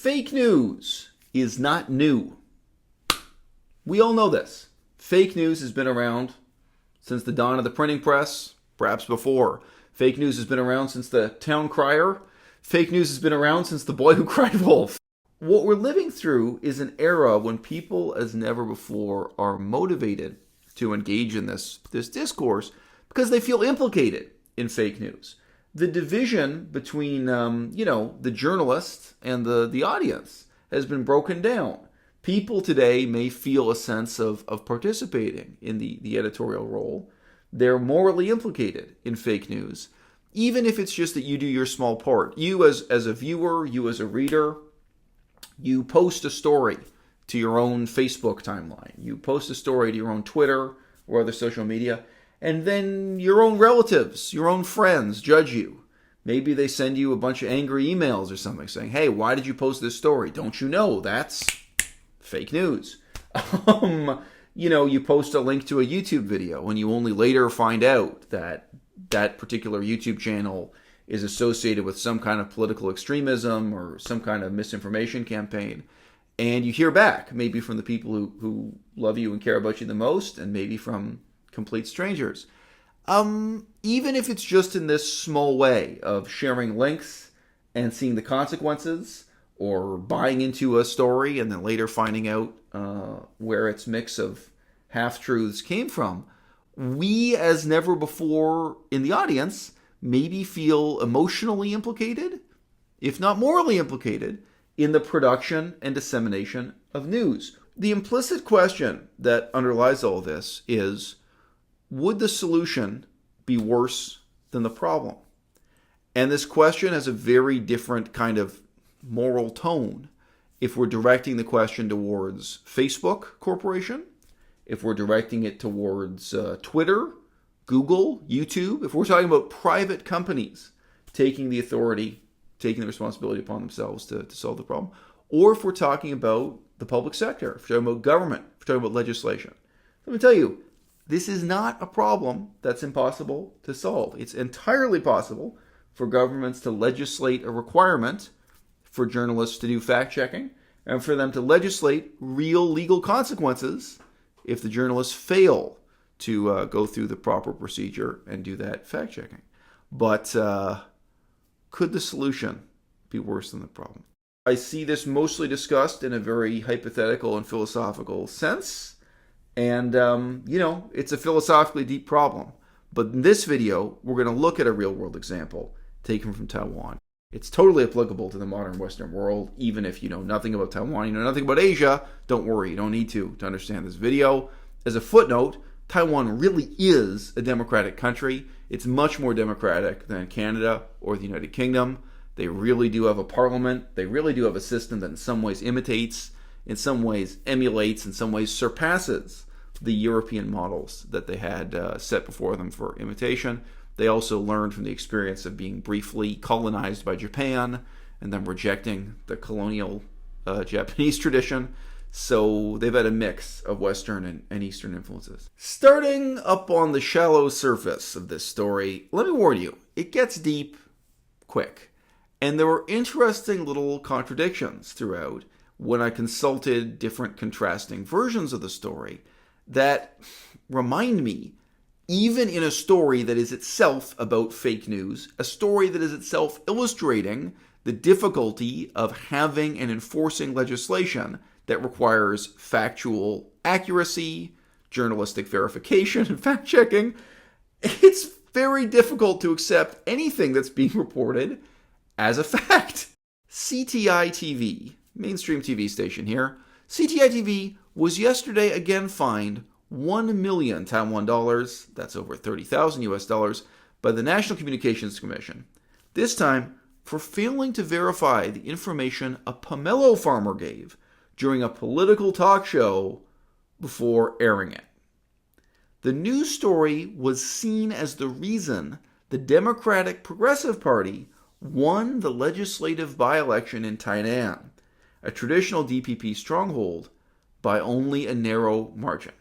Fake news is not new. We all know this. Fake news has been around since the dawn of the printing press, perhaps before. Fake news has been around since the town crier. Fake news has been around since the boy who cried wolf. What we're living through is an era when people as never before are motivated to engage in this discourse because they feel implicated in fake news. The division between, the journalist and the audience has been broken down. People today may feel a sense of participating in the editorial role. They're morally implicated in fake news, even if it's just that you do your small part. You as a viewer, you as a reader, you post a story to your own Facebook timeline. You post a story to your own Twitter or other social media, and then your own relatives, your own friends judge you. Maybe they send you a bunch of angry emails or something saying, hey, why did you post this story? Don't you know that's fake news? You post a link to a YouTube video and you only later find out that that particular YouTube channel is associated with some kind of political extremism or some kind of misinformation campaign. And you hear back, maybe from the people who love you and care about you the most, and maybe from complete strangers. Even if it's just in this small way of sharing links and seeing the consequences, or buying into a story and then later finding out where its mix of half-truths came from, we as never before in the audience maybe feel emotionally implicated, if not morally implicated, in the production and dissemination of news. The implicit question that underlies all this is, would the solution be worse than the problem? And this question has a very different kind of moral tone if we're directing the question towards Facebook Corporation, if we're directing it towards Twitter, Google, YouTube, if we're talking about private companies taking the authority, taking the responsibility upon themselves to solve the problem, or if we're talking about the public sector, if we're talking about government, if we're talking about legislation. Let me tell you, this is not a problem that's impossible to solve. It's entirely possible for governments to legislate a requirement for journalists to do fact-checking and for them to legislate real legal consequences if the journalists fail to go through the proper procedure and do that fact-checking. But could the solution be worse than the problem? I see this mostly discussed in a very hypothetical and philosophical sense. And, it's a philosophically deep problem. But in this video, we're going to look at a real-world example taken from Taiwan. It's totally applicable to the modern Western world, even if you know nothing about Taiwan, you know nothing about Asia. Don't worry, you don't need to understand this video. As a footnote, Taiwan really is a democratic country. It's much more democratic than Canada or the United Kingdom. They really do have a parliament. They really do have a system that in some ways imitates, in some ways emulates, in some ways surpasses the European models that they had set before them for imitation. They also learned from the experience of being briefly colonized by Japan and then rejecting the colonial Japanese tradition. So they've had a mix of Western and Eastern influences. Starting up on the shallow surface of this story, let me warn you, it gets deep quick. And there were interesting little contradictions throughout when I consulted different contrasting versions of the story that remind me, even in a story that is itself about fake news, a story that is itself illustrating the difficulty of having and enforcing legislation that requires factual accuracy, journalistic verification, and fact-checking, it's very difficult to accept anything that's being reported as a fact. CTI TV, mainstream TV station here, CTI TV was yesterday again fined 1 million Taiwan dollars, that's over 30,000 US dollars, by the National Communications Commission. This time for failing to verify the information a pomelo farmer gave during a political talk show before airing it. The news story was seen as the reason the Democratic Progressive Party won the legislative by-election in Tainan, a traditional DPP stronghold, by only a narrow margin.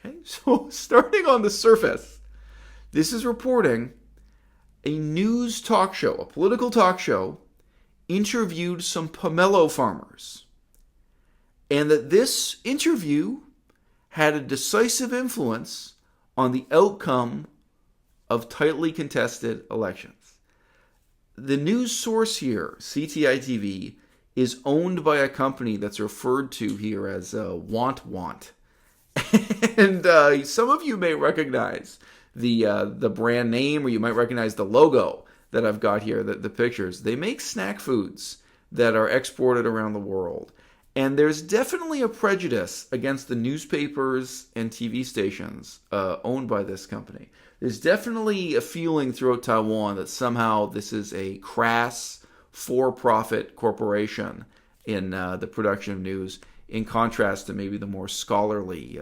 Okay, so starting on the surface, this is reporting a news talk show, a political talk show, interviewed some pomelo farmers, and that this interview had a decisive influence on the outcome of tightly contested elections. The news source here, CTI-TV, is owned by a company that's referred to here as Want. And some of you may recognize the brand name, or you might recognize the logo that I've got here, the pictures. They make snack foods that are exported around the world. And there's definitely a prejudice against the newspapers and TV stations owned by this company. There's definitely a feeling throughout Taiwan that somehow this is a crass, for-profit corporation in the production of news, in contrast to maybe the more scholarly,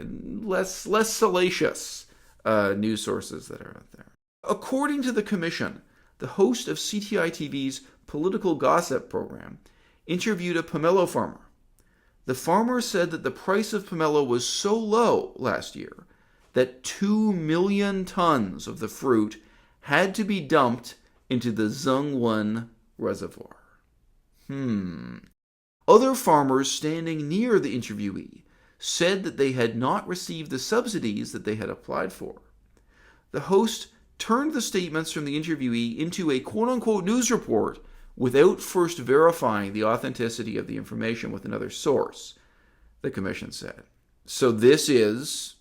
less salacious news sources that are out there. According to the commission, the host of CTI-TV's political gossip program interviewed a pomelo farmer. The farmer said that the price of pomelo was so low last year that 2 million tons of the fruit had to be dumped into the Zhengwen Reservoir. Other farmers standing near the interviewee said that they had not received the subsidies that they had applied for. The host turned the statements from the interviewee into a quote-unquote news report without first verifying the authenticity of the information with another source, the commission said. So this is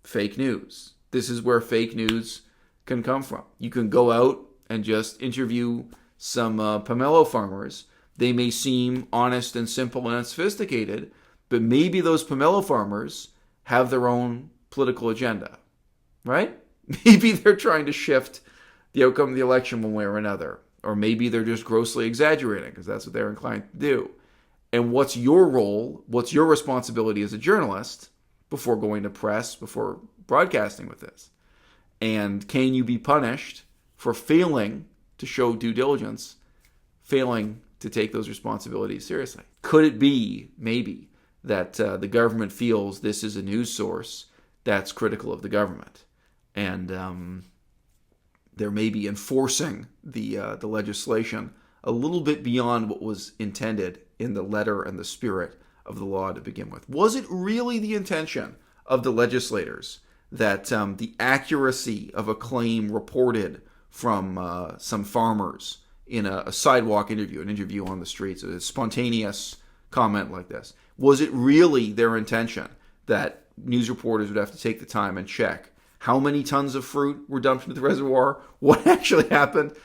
fake news. This is where fake news can come from. You can go out and just interview some pomelo farmers. They may seem honest and simple and unsophisticated, but maybe those pomelo farmers have their own political agenda, right? Maybe they're trying to shift the outcome of the election one way or another. Or maybe they're just grossly exaggerating because that's what they're inclined to do. And what's your role, what's your responsibility as a journalist before going to press, before broadcasting with this? And can you be punished for failing to show due diligence, failing to take those responsibilities seriously? Could it be, maybe, that the government feels this is a news source that's critical of the government? And they're maybe enforcing the legislation a little bit beyond what was intended in the letter and the spirit of the law to begin with. Was it really the intention of the legislators that the accuracy of a claim reported from some farmers in a sidewalk interview, an interview on the streets, a spontaneous comment like this, was it really their intention that news reporters would have to take the time and check how many tons of fruit were dumped into the reservoir? What actually happened?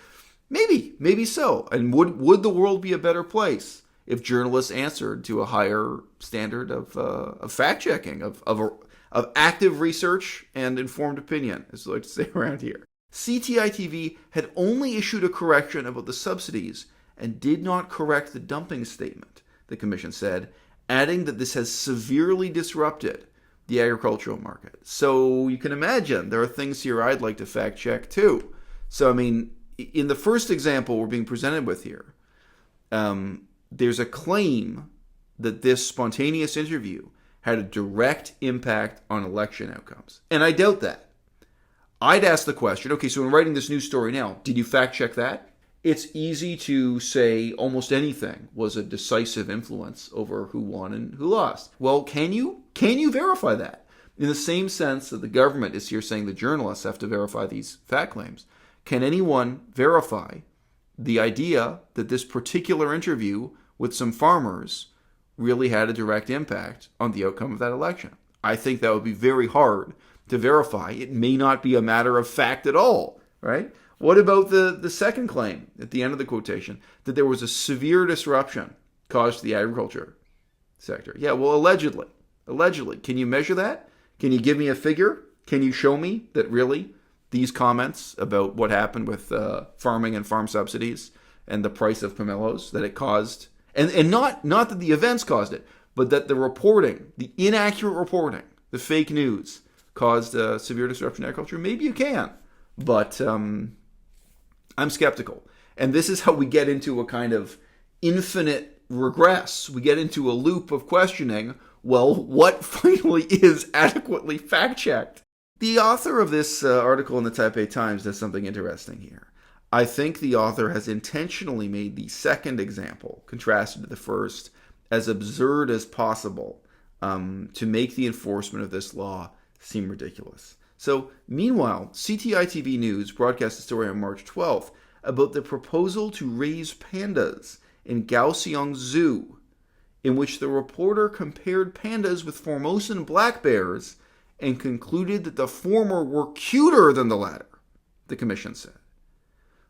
Maybe so. And would the world be a better place if journalists answered to a higher standard of fact-checking, of active research and informed opinion, as we like to say around here? CTI-TV had only issued a correction about the subsidies and did not correct the dumping statement, the commission said, adding that this has severely disrupted the agricultural market. So you can imagine there are things here I'd like to fact check too. So, I mean, in the first example we're being presented with here, there's a claim that this spontaneous interview had a direct impact on election outcomes. And I doubt that. I'd ask the question, okay, so in writing this news story now, did you fact check that? It's easy to say almost anything was a decisive influence over who won and who lost. Well, can you verify that? In the same sense that the government is here saying the journalists have to verify these fact claims, can anyone verify the idea that this particular interview with some farmers really had a direct impact on the outcome of that election? I think that would be very hard to verify. It may not be a matter of fact at all, right? What about the second claim at the end of the quotation, that there was a severe disruption caused to the agriculture sector? Yeah, well, allegedly. Can you measure that? Can you give me a figure? Can you show me that really these comments about what happened with farming and farm subsidies and the price of pomelos, that it caused, and not that the events caused it, but that the reporting, the inaccurate reporting, the fake news caused a severe disruption in agriculture? Maybe you can, but I'm skeptical. And this is how we get into a kind of infinite regress. We get into a loop of questioning, well, what finally is adequately fact-checked? The author of this article in the Taipei Times does something interesting here. I think the author has intentionally made the second example, contrasted to the first, as absurd as possible to make the enforcement of this law seem ridiculous. So, meanwhile, CTI TV News broadcast a story on March 12th about the proposal to raise pandas in Kaohsiung Zoo, in which the reporter compared pandas with Formosan black bears and concluded that the former were cuter than the latter, the commission said.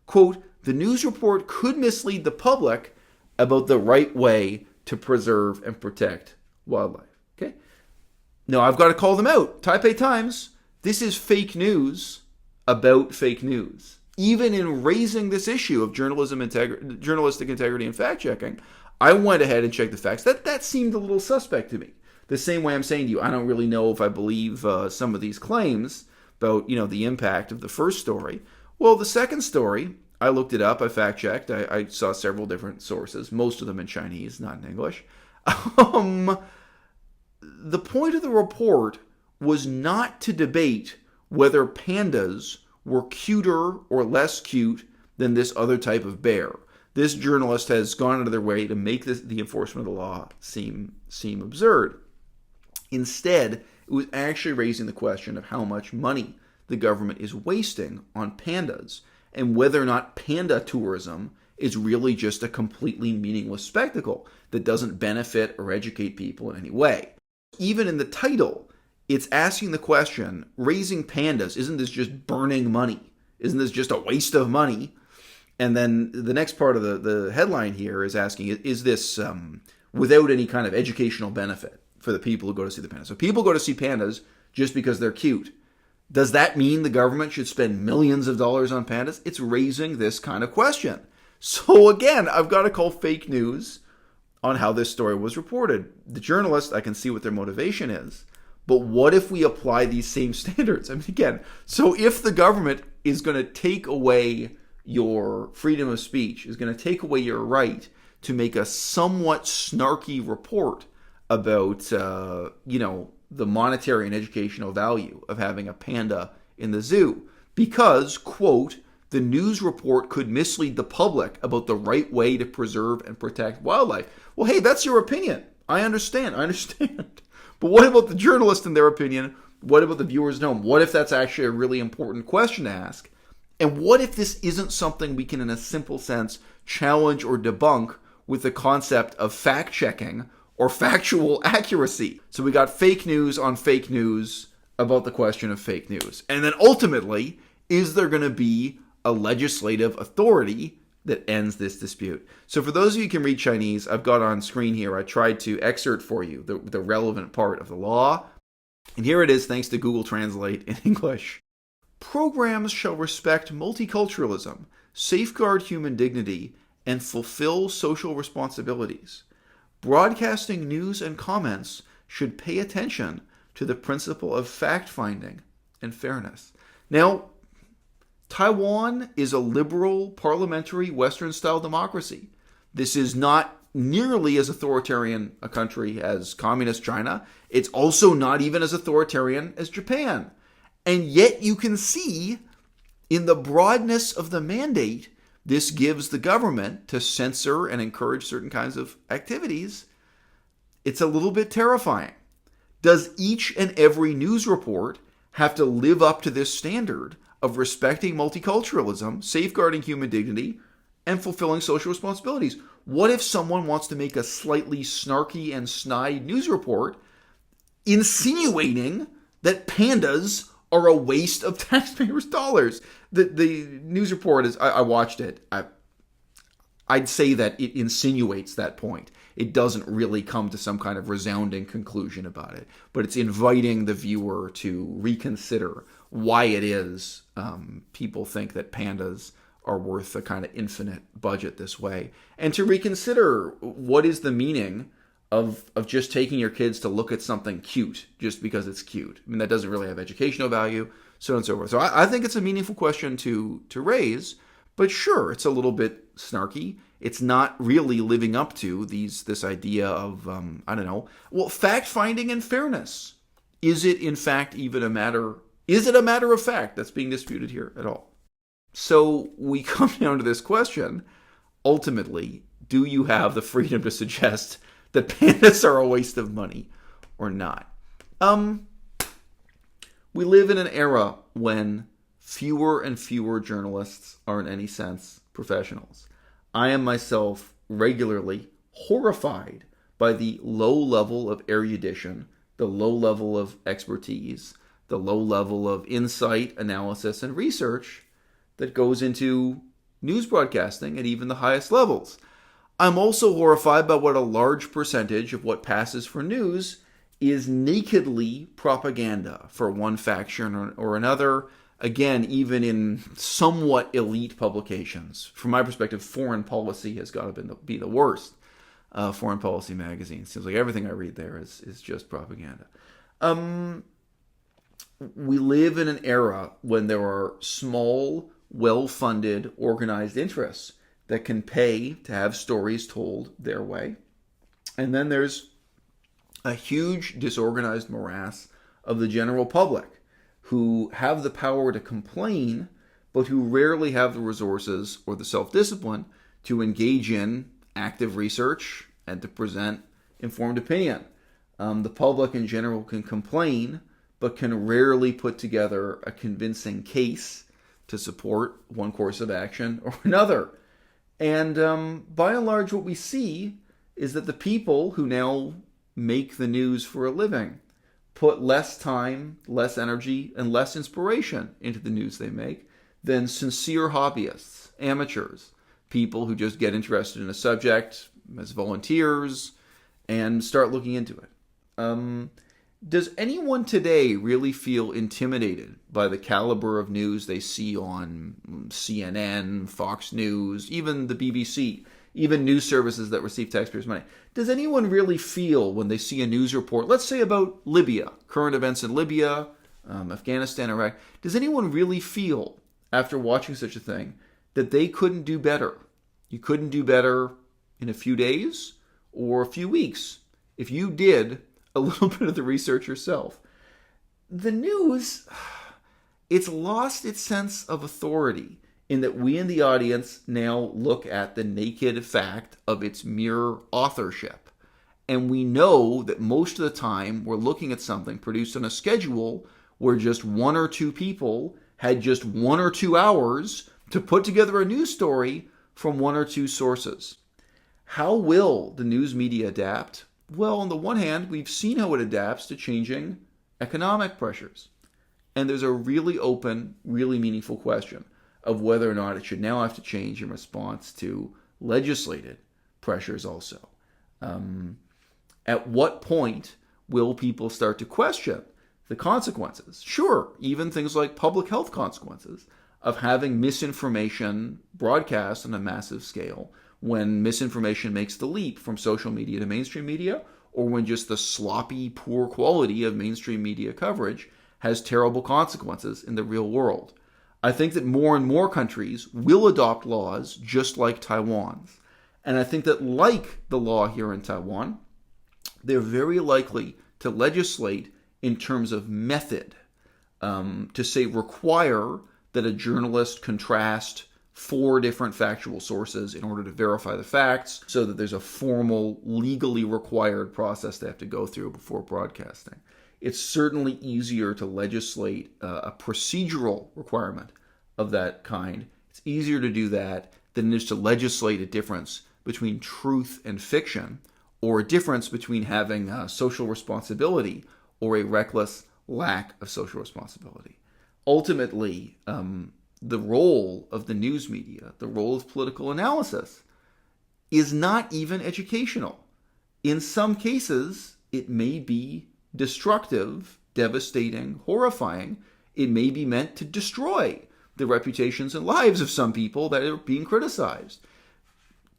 Quote, the news report could mislead the public about the right way to preserve and protect wildlife. Okay? Now, I've got to call them out. Taipei Times, this is fake news about fake news. Even in raising this issue of journalistic integrity and fact-checking, I went ahead and checked the facts. That seemed a little suspect to me. The same way I'm saying to you, I don't really know if I believe some of these claims about, the impact of the first story. Well, the second story, I looked it up, I fact-checked, I saw several different sources, most of them in Chinese, not in English. The point of the report was not to debate whether pandas were cuter or less cute than this other type of bear. This journalist has gone out of their way to make the enforcement of the law seem absurd. Instead, it was actually raising the question of how much money the government is wasting on pandas and whether or not panda tourism is really just a completely meaningless spectacle that doesn't benefit or educate people in any way. Even in the title, it's asking the question, raising pandas, isn't this just burning money? Isn't this just a waste of money? And then the next part of the headline here is asking, is this without any kind of educational benefit for the people who go to see the pandas? So people go to see pandas just because they're cute. Does that mean the government should spend millions of dollars on pandas? It's raising this kind of question. So again, I've got to call fake news on how this story was reported. The journalist, I can see what their motivation is. But what if we apply these same standards? I mean, again, so if the government is going to take away your freedom of speech, is going to take away your right to make a somewhat snarky report about, the monetary and educational value of having a panda in the zoo, because, quote, the news report could mislead the public about the right way to preserve and protect wildlife. Well, hey, that's your opinion. I understand. But what about the journalist and their opinion? What about the viewers at home? What if that's actually a really important question to ask? And what if this isn't something we can, in a simple sense, challenge or debunk with the concept of fact-checking or factual accuracy? So we got fake news on fake news about the question of fake news. And then ultimately, is there going to be a legislative authority that ends this dispute? So for those of you who can read Chinese, I've got on screen here, I tried to excerpt for you the relevant part of the law. And here it is, thanks to Google Translate in English. Programs shall respect multiculturalism, safeguard human dignity, and fulfill social responsibilities. Broadcasting news and comments should pay attention to the principle of fact-finding and fairness. Now, Taiwan is a liberal, parliamentary, Western-style democracy. This is not nearly as authoritarian a country as communist China. It's also not even as authoritarian as Japan. And yet you can see in the broadness of the mandate, this gives the government to censor and encourage certain kinds of activities. It's a little bit terrifying. Does each and every news report have to live up to this standard of respecting multiculturalism, safeguarding human dignity, and fulfilling social responsibilities? What if someone wants to make a slightly snarky and snide news report insinuating that pandas are a waste of taxpayers' dollars? The news report is, I watched it. I'd say that it insinuates that point. It doesn't really come to some kind of resounding conclusion about it, but it's inviting the viewer to reconsider why it is people think that pandas are worth a kind of infinite budget this way, and to reconsider what is the meaning of just taking your kids to look at something cute just because it's cute. I mean, that doesn't really have educational value, so on and so forth. So I think it's a meaningful question to raise, but sure, it's a little bit snarky. It's not really living up to this idea of, fact-finding and fairness. Is it, in fact, even a matter of fact that's being disputed here at all? So we come down to this question. Ultimately, do you have the freedom to suggest that pandas are a waste of money or not? We live in an era when fewer and fewer journalists are in any sense professionals. I am myself regularly horrified by the low level of erudition, the low level of expertise, the low level of insight, analysis, and research that goes into news broadcasting at even the highest levels. I'm also horrified by what a large percentage of what passes for news is nakedly propaganda for one faction or another. Again, even in somewhat elite publications. From my perspective, Foreign Policy has got to be the worst. Foreign Policy magazine. Seems like everything I read there is just propaganda. We live in an era when there are small, well-funded, organized interests that can pay to have stories told their way. And then there's a huge disorganized morass of the general public who have the power to complain, but who rarely have the resources or the self-discipline to engage in active research and to present informed opinion. The public in general can complain, but can rarely put together a convincing case to support one course of action or another. And by and large, what we see is that the people who now make the news for a living put less time, less energy, and less inspiration into the news they make than sincere hobbyists, amateurs, people who just get interested in a subject as volunteers and start looking into it. Does anyone today really feel intimidated by the caliber of news they see on CNN, Fox News, even the BBC, even news services that receive taxpayers' money? Does anyone really feel when they see a news report, let's say about Libya, current events in Libya, Afghanistan, Iraq, does anyone really feel, after watching such a thing, that they couldn't do better? You couldn't do better in a few days or a few weeks if you did a little bit of the research yourself. The news, it's lost its sense of authority in that we in the audience now look at the naked fact of its mere authorship. And we know that most of the time we're looking at something produced on a schedule where just one or two people had just 1 or 2 hours to put together a news story from 1 or 2 sources. How will the news media adapt? Well, on the one hand, we've seen how it adapts to changing economic pressures. And there's a really open, really meaningful question of whether or not it should now have to change in response to legislated pressures also. At what point will people start to question the consequences? Sure, even things like public health consequences of having misinformation broadcast on a massive scale, when misinformation makes the leap from social media to mainstream media, or when just the sloppy, poor quality of mainstream media coverage has terrible consequences in the real world. I think that more and more countries will adopt laws just like Taiwan's. And I think that, like the law here in Taiwan, they're very likely to legislate in terms of method, to say require that a journalist contrast 4 different factual sources in order to verify the facts, so that there's a formal, legally required process they have to go through before broadcasting. It's certainly easier to legislate a procedural requirement of that kind. It's easier to do that than it is to legislate a difference between truth and fiction, or a difference between having social responsibility or a reckless lack of social responsibility. Ultimately, the role of the news media, the role of political analysis, is not even educational. In some cases, it may be destructive, devastating, horrifying. It may be meant to destroy the reputations and lives of some people that are being criticized.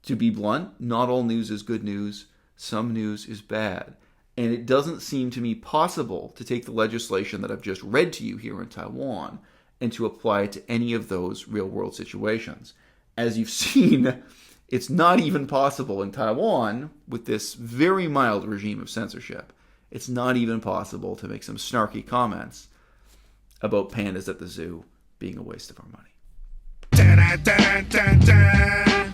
To be blunt, not all news is good news. Some news is bad. And it doesn't seem to me possible to take the legislation that I've just read to you here in Taiwan and to apply it to any of those real-world situations. As you've seen, it's not even possible in Taiwan, with this very mild regime of censorship, it's not even possible to make some snarky comments about pandas at the zoo being a waste of our money. dun, dun, dun, dun.